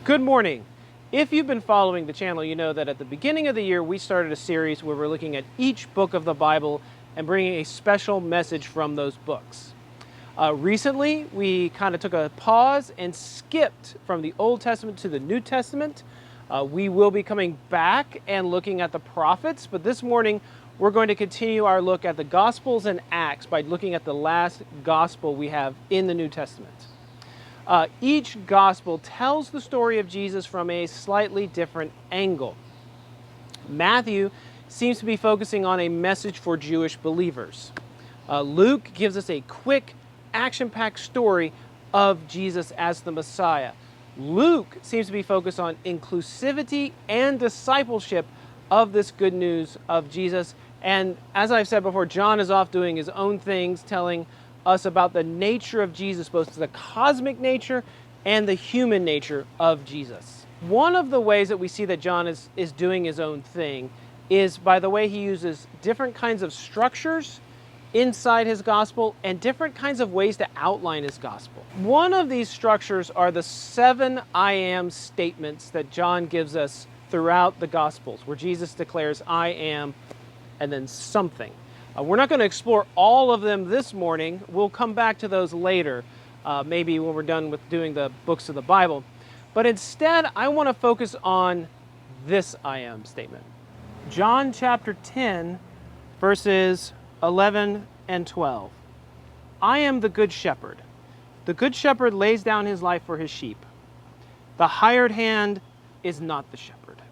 Good morning. If you've been following the channel, you know that at the beginning of the year we started a series where we're looking at each book of the Bible and bringing a special message from those books. Recently, we kind of took a pause and skipped from the Old Testament to the New Testament. We will be coming back and looking at the prophets, but this morning we're going to continue our look at the Gospels and Acts by looking at the last gospel we have in the New Testament. Each gospel tells the story of Jesus from a slightly different angle. Matthew seems to be focusing on a message for Jewish believers. Luke gives us a quick, action-packed story of Jesus as the Messiah. Luke seems to be focused on inclusivity and discipleship of this good news of Jesus. And as I've said before, John is off doing his own things, telling us about the nature of Jesus, both the cosmic nature and the human nature of Jesus. One of the ways that we see that John is doing his own thing is by the way he uses different kinds of structures inside his gospel and different kinds of ways to outline his gospel. One of these structures are the 7 I am statements that John gives us throughout the gospels, where Jesus declares I am and then something. We're not going to explore all of them this morning. We'll come back to those later, maybe when we're done with doing the books of the Bible. But instead, I want to focus on this I am statement. John chapter 10, verses 11 and 12. I am the good shepherd. The good shepherd lays down his life for his sheep. The hired hand is not the shepherd.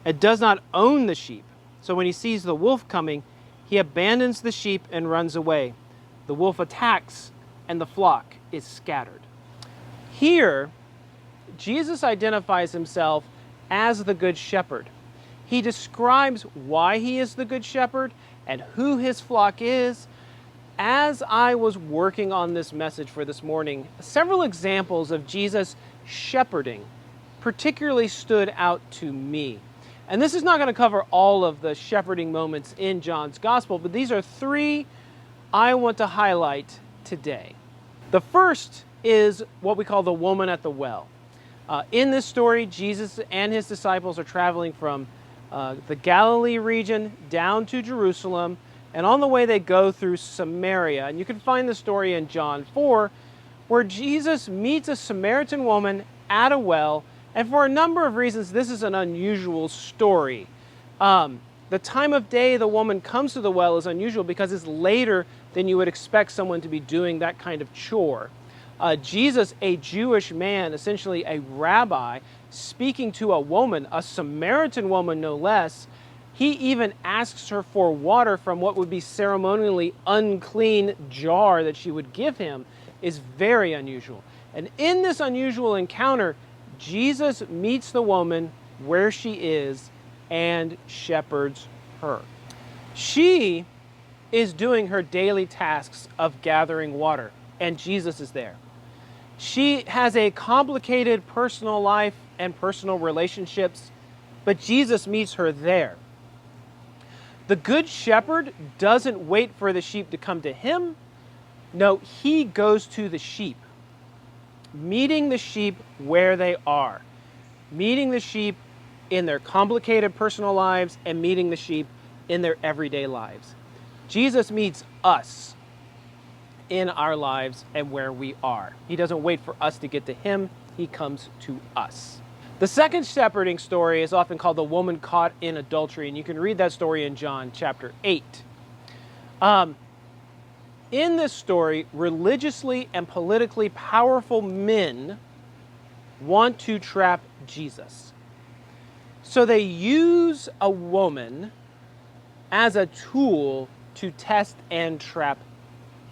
It does not own the sheep. So when he sees the wolf coming, he abandons the sheep and runs away. The wolf attacks, and the flock is scattered. Here, Jesus identifies himself as the Good Shepherd. He describes why he is the Good Shepherd and who his flock is. As I was working on this message for this morning, several examples of Jesus shepherding particularly stood out to me. And this is not going to cover all of the shepherding moments in John's gospel, but these are 3 I want to highlight today. The first is what we call the woman at the well. In this story, Jesus and his disciples are traveling from the Galilee region down to Jerusalem, and on the way they go through Samaria. And you can find the story in John 4, where Jesus meets a Samaritan woman at a well. And for a number of reasons, this is an unusual story. The time of day the woman comes to the well is unusual because it's later than you would expect someone to be doing that kind of chore. Jesus, a Jewish man, essentially a rabbi, speaking to a woman, a Samaritan woman no less, he even asks her for water from what would be ceremonially unclean jar that she would give him, is very unusual. And in this unusual encounter, Jesus meets the woman where she is and shepherds her. She is doing her daily tasks of gathering water, and Jesus is there. She has a complicated personal life and personal relationships, but Jesus meets her there. The Good Shepherd doesn't wait for the sheep to come to him. No, he goes to the sheep, meeting the sheep where they are, meeting the sheep in their complicated personal lives and meeting the sheep in their everyday lives. Jesus meets us in our lives and where we are. He doesn't wait for us to get to him. He comes to us. The second shepherding story is often called the woman caught in adultery, and you can read that story in John chapter 8. In this story, religiously and politically powerful men want to trap Jesus. So they use a woman as a tool to test and trap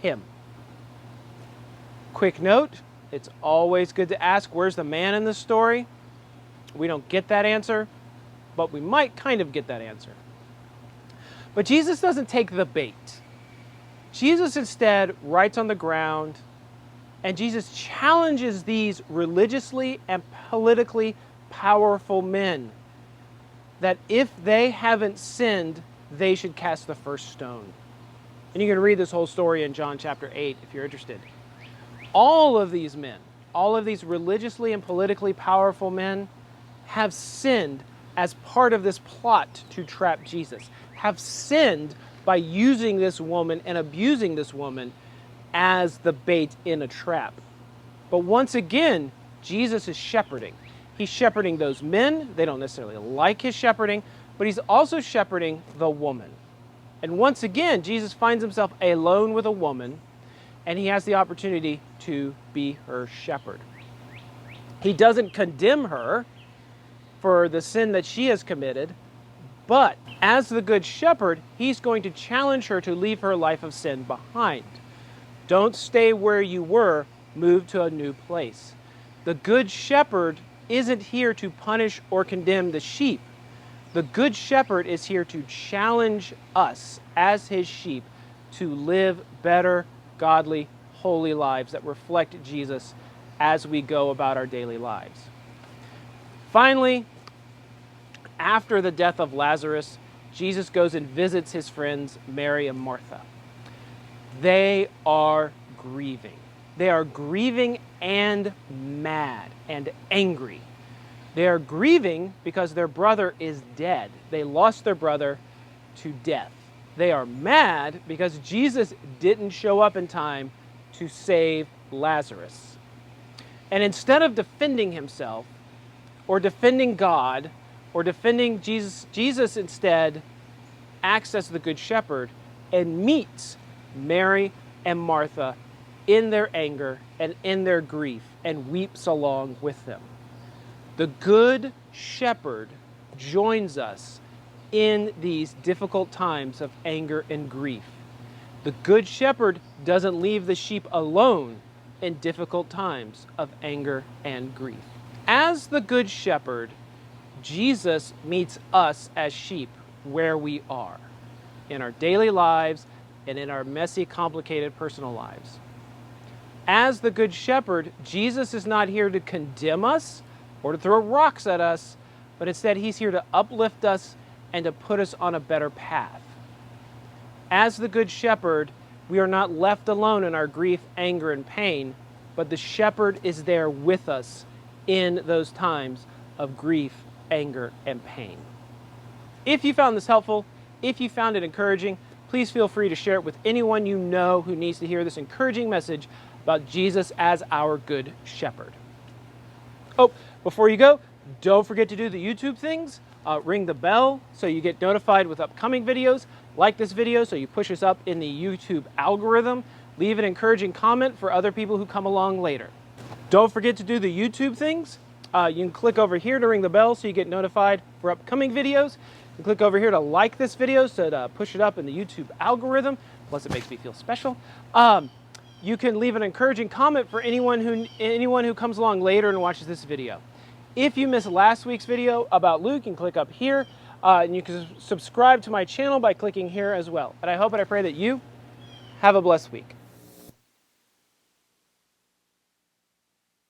him. Quick note, it's always good to ask, where's the man in this story? We don't get that answer, but we might kind of get that answer. But Jesus doesn't take the bait. Jesus instead writes on the ground, and Jesus challenges these religiously and politically powerful men that if they haven't sinned, they should cast the first stone. And you can read this whole story in John chapter 8 if you're interested. All of these men all of these religiously and politically powerful men have sinned as part of this plot to trap Jesus, have sinned by using this woman and abusing this woman as the bait in a trap. But once again, Jesus is shepherding. He's shepherding those men. They don't necessarily like his shepherding, but he's also shepherding the woman. And once again, Jesus finds himself alone with a woman, and he has the opportunity to be her shepherd. He doesn't condemn her for the sin that she has committed, but as the good shepherd, he's going to challenge her to leave her life of sin behind. Don't stay where you were, move to a new place. The good shepherd isn't here to punish or condemn the sheep. The good shepherd is here to challenge us as his sheep to live better, godly, holy lives that reflect Jesus as we go about our daily lives. Finally, after the death of Lazarus, Jesus goes and visits his friends Mary and Martha. They are grieving. They are grieving and mad and angry. They are grieving because their brother is dead. They lost their brother to death. They are mad because Jesus didn't show up in time to save Lazarus. And instead of defending himself or defending God or defending Jesus, Jesus instead acts as the good shepherd and meets Mary and Martha in their anger and in their grief and weeps along with them. The good shepherd joins us in these difficult times of anger and grief. The good shepherd doesn't leave the sheep alone in difficult times of anger and grief. As the good shepherd, Jesus meets us as sheep where we are, in our daily lives and in our messy, complicated personal lives. As the good shepherd, Jesus is not here to condemn us or to throw rocks at us, but instead he's here to uplift us and to put us on a better path. As the good shepherd, we are not left alone in our grief, anger, and pain, but the shepherd is there with us in those times of grief, anger, and pain. If you found this helpful, if you found it encouraging, please feel free to share it with anyone you know who needs to hear this encouraging message about Jesus as our good shepherd. Oh, before you go, don't forget to do the YouTube things. Ring the bell so you get notified with upcoming videos. Like this video so you push us up in the YouTube algorithm. Leave an encouraging comment for other people who come along later. Don't forget to do the YouTube things. You can click over here to ring the bell so you get notified for upcoming videos. You can click over here to like this video so to push it up in the YouTube algorithm. Plus it makes me feel special. You can leave an encouraging comment for anyone who comes along later and watches this video. If you missed last week's video about Luke, you can click up here, and you can subscribe to my channel by clicking here as well. And I hope and I pray that you have a blessed week.